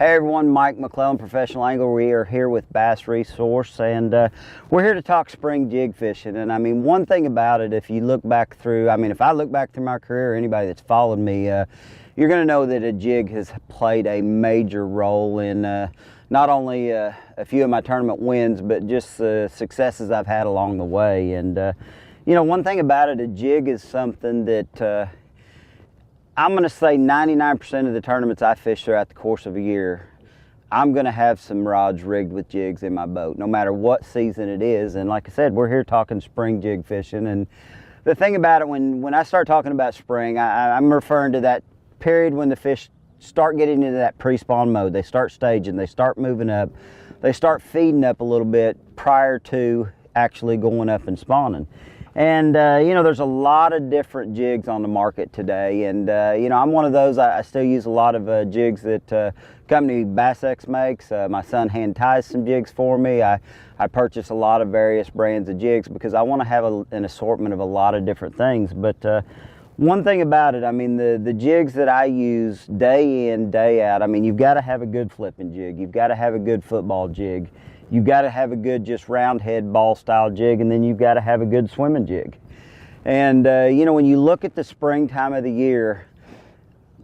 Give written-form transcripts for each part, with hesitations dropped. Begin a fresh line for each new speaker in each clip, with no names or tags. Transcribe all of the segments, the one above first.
Hey everyone, Mike McClelland, professional angler. We are here with BassResource, and we're here to talk spring jig fishing. And I mean, one thing about it, if you look back through, if I look back through my career, anybody that's followed me, you're going to know that a jig has played a major role in not only a few of my tournament wins, but just the successes I've had along the way. And you know, one thing about it, a jig is something that I'm going to say 99% of the tournaments I fish throughout the course of a year, I'm going to have some rods rigged with jigs in my boat, no matter what season it is. And like I said, we're here talking spring jig fishing. And the thing about it, when I start talking about spring, I'm referring to that period when the fish start getting into that pre-spawn mode. They start staging, they start moving up, they start feeding up a little bit prior to actually going up and spawning. And you know, there's a lot of different jigs on the market today, and you know, I'm one of those. I still use a lot of jigs that company BassX makes. My son hand ties some jigs for me. I purchase a lot of various brands of jigs because I want to have an assortment of a lot of different things. But one thing about it, I mean, the jigs that I use day in, day out, I mean, you've got to have a good flipping jig. You've got to have a good football jig. You've got to have a good just round head ball style jig, and then you've got to have a good swimming jig. And you know, when you look at the springtime of the year,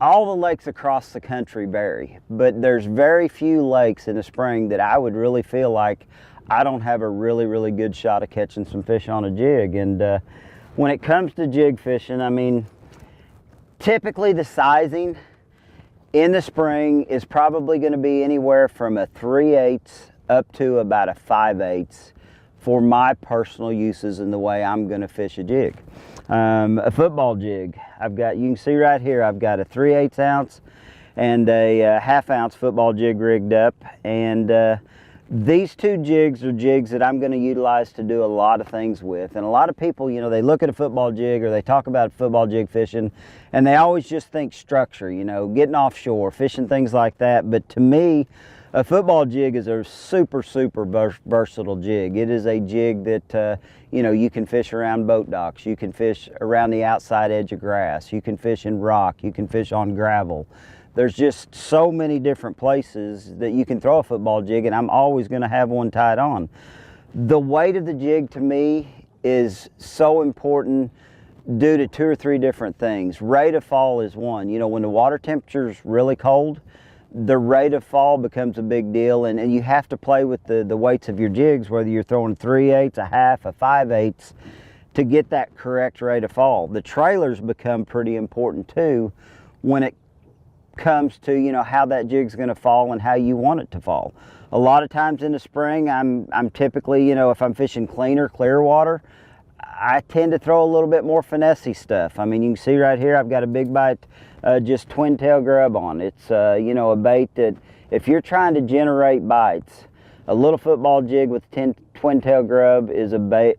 all the lakes across the country vary, but there's very few lakes in the spring that I would really feel like I don't have a really good shot of catching some fish on a jig. And when it comes to jig fishing, I mean, typically the sizing in the spring is probably going to be anywhere from a 3/8 up to about a 5/8 for my personal uses and the way I'm going to fish a jig. A football jig, I've got, you can see right here, I've got a 3/8 ounce and a 1/2 ounce football jig rigged up. And these two jigs are jigs that I'm going to utilize to do a lot of things with. And a lot of people, you know, they look at a football jig or they talk about football jig fishing and they always just think structure, you know, getting offshore, fishing, things like that. But to me, a football jig is a super versatile jig. It is a jig that, you know, you can fish around boat docks. You can fish around the outside edge of grass. You can fish in rock. You can fish on gravel. There's just so many different places that you can throw a football jig, and I'm always going to have one tied on. The weight of the jig to me is so important due to 2 or 3 different things. Rate of fall is one. You know, when the water temperature's really cold, the rate of fall becomes a big deal, and you have to play with the weights of your jigs, whether you're throwing 3/8, a 1/2, a 5/8, to get that correct rate of fall. The trailers become pretty important too when it comes to, you know, how that jig's going to fall and how you want it to fall. A lot of times in the spring, I'm typically, you know, if I'm fishing clear water, I tend to throw a little bit more finessey stuff. I mean, you can see right here, I've got a big bite, just twin tail grub on. It's, you know, a bait that if you're trying to generate bites, a little football jig with twin tail grub is a bait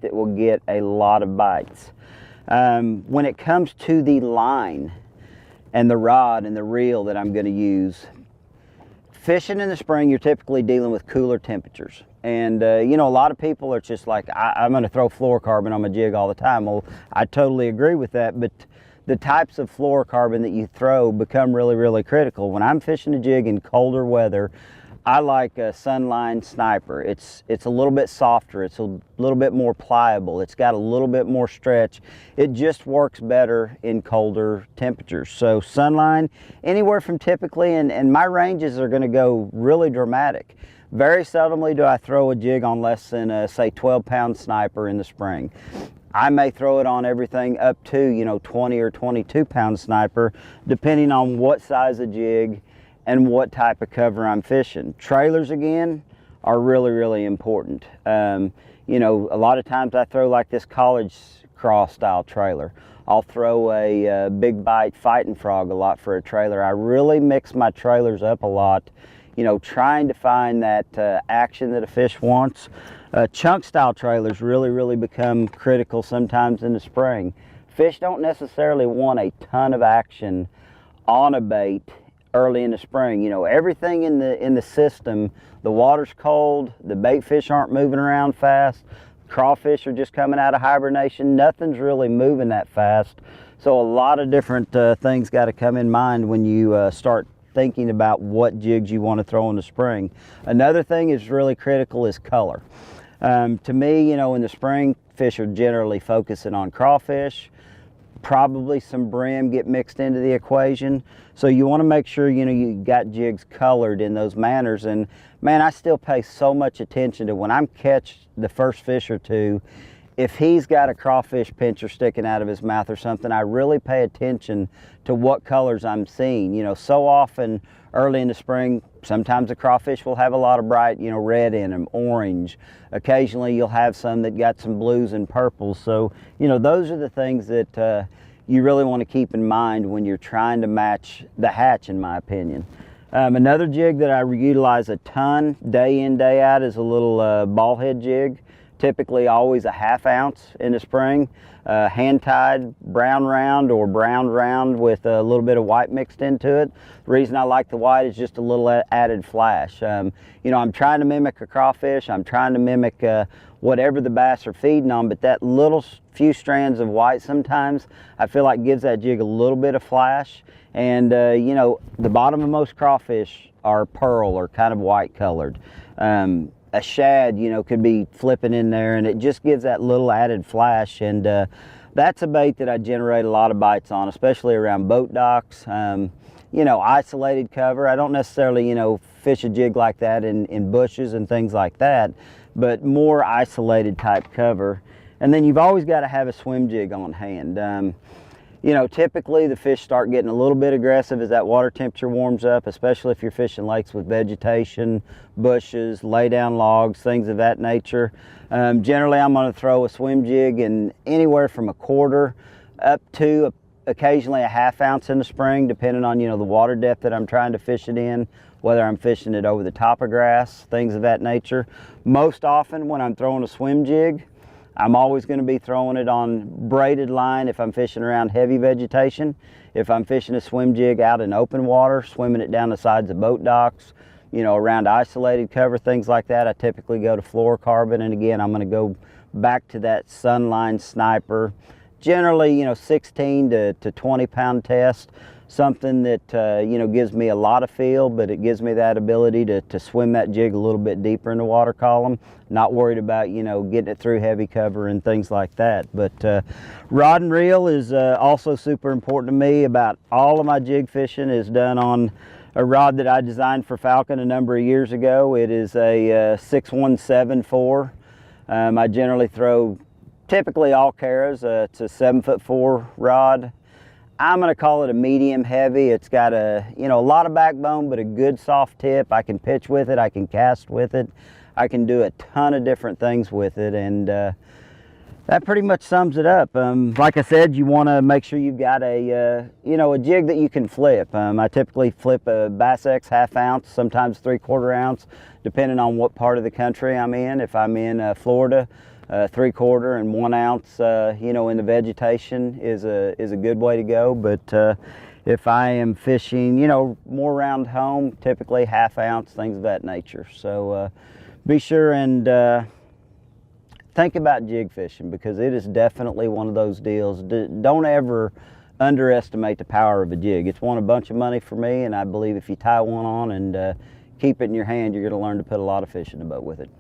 that will get a lot of bites. When it comes to the line and the rod and the reel that I'm going to use, fishing in the spring, you're typically dealing with cooler temperatures. And you know, a lot of people are just like, I'm going to throw fluorocarbon on my jig all the time. Well, I totally agree with that, but the types of fluorocarbon that you throw become really critical. When I'm fishing a jig in colder weather, I like a Sunline Sniper. It's a little bit softer, it's a little bit more pliable, it's got a little bit more stretch. It just works better in colder temperatures. So Sunline, anywhere from typically, and my ranges are going to go really dramatic. Very seldomly do I throw a jig on less than a, say, 12-pound Sniper in the spring. I may throw it on everything up to, you know, 20 or 22-pound Sniper, depending on what size of jig and what type of cover I'm fishing. Trailers, again, are really important. You know, a lot of times I throw like this college crawl style trailer. I'll throw a big bite fighting frog a lot for a trailer. I really mix my trailers up a lot, you know, trying to find that action that a fish wants. Chunk style trailers really become critical sometimes in the spring. Fish don't necessarily want a ton of action on a bait early in the spring. You know, everything in the system, the water's cold, the bait fish aren't moving around fast, crawfish are just coming out of hibernation, nothing's really moving that fast. So a lot of different things got to come in mind when you start thinking about what jigs you want to throw in the spring. Another thing is really critical is color. To me, you know, in the spring, fish are generally focusing on crawfish, probably some brim get mixed into the equation. So you want to make sure, you know, you got jigs colored in those manners. And man, I still pay so much attention to when I'm catch the first fish or two, if he's got a crawfish pincher sticking out of his mouth or something, I really pay attention to what colors I'm seeing. You know, so often early in the spring, sometimes the crawfish will have a lot of bright, you know, red in them, orange. Occasionally you'll have some that got some blues and purples. So, you know, those are the things that you really want to keep in mind when you're trying to match the hatch, in my opinion. Another jig that I utilize a ton, day in, day out, is a little ball head jig. Typically always a 1/2 ounce in the spring, hand-tied brown round or brown round with a little bit of white mixed into it. The reason I like the white is just a little added flash. You know, I'm trying to mimic a crawfish, I'm trying to mimic whatever the bass are feeding on, but that little few strands of white sometimes I feel like gives that jig a little bit of flash. And you know, the bottom of most crawfish are pearl or kind of white colored. A shad, you know, could be flipping in there, and it just gives that little added flash. And that's a bait that I generate a lot of bites on, especially around boat docks. You know, isolated cover. I don't necessarily, you know, fish a jig like that in bushes and things like that, but more isolated type cover. And then you've always got to have a swim jig on hand. You know, typically the fish start getting a little bit aggressive as that water temperature warms up, especially if you're fishing lakes with vegetation, bushes, lay down logs, things of that nature. Generally, I'm going to throw a swim jig in anywhere from 1/4 up to occasionally a 1/2 ounce in the spring, depending on, you know, the water depth that I'm trying to fish it in, whether I'm fishing it over the top of grass, things of that nature. Most often when I'm throwing a swim jig, I'm always going to be throwing it on braided line if I'm fishing around heavy vegetation. If I'm fishing a swim jig out in open water, swimming it down the sides of boat docks, you know, around isolated cover, things like that, I typically go to fluorocarbon. And again, I'm going to go back to that Sunline Sniper. Generally, you know, 16 to 20 pound test. Something that, you know, gives me a lot of feel, but it gives me that ability to swim that jig a little bit deeper in the water column. Not worried about, you know, getting it through heavy cover and things like that. But rod and reel is also super important to me. About all of my jig fishing is done on a rod that I designed for Falcon a number of years ago. It is a 6174. I generally throw typically all caras. It's a 7'4" rod. I'm going to call it a medium heavy. It's got a, you know, a lot of backbone, but a good soft tip. I can pitch with it, I can cast with it, I can do a ton of different things with it, and that pretty much sums it up. Like I said, you want to make sure you've got a, you know, a jig that you can flip. I typically flip a Bass X 1/2 ounce, sometimes 3/4 ounce, depending on what part of the country I'm in. If I'm in Florida, 3/4 and 1 ounce, you know, in the vegetation is a good way to go. But if I am fishing, you know, more around home, typically 1/2 ounce, things of that nature. So be sure and think about jig fishing, because it is definitely one of those deals. Don't ever underestimate the power of a jig. It's won a bunch of money for me, and I believe if you tie one on and keep it in your hand, you're going to learn to put a lot of fish in the boat with it.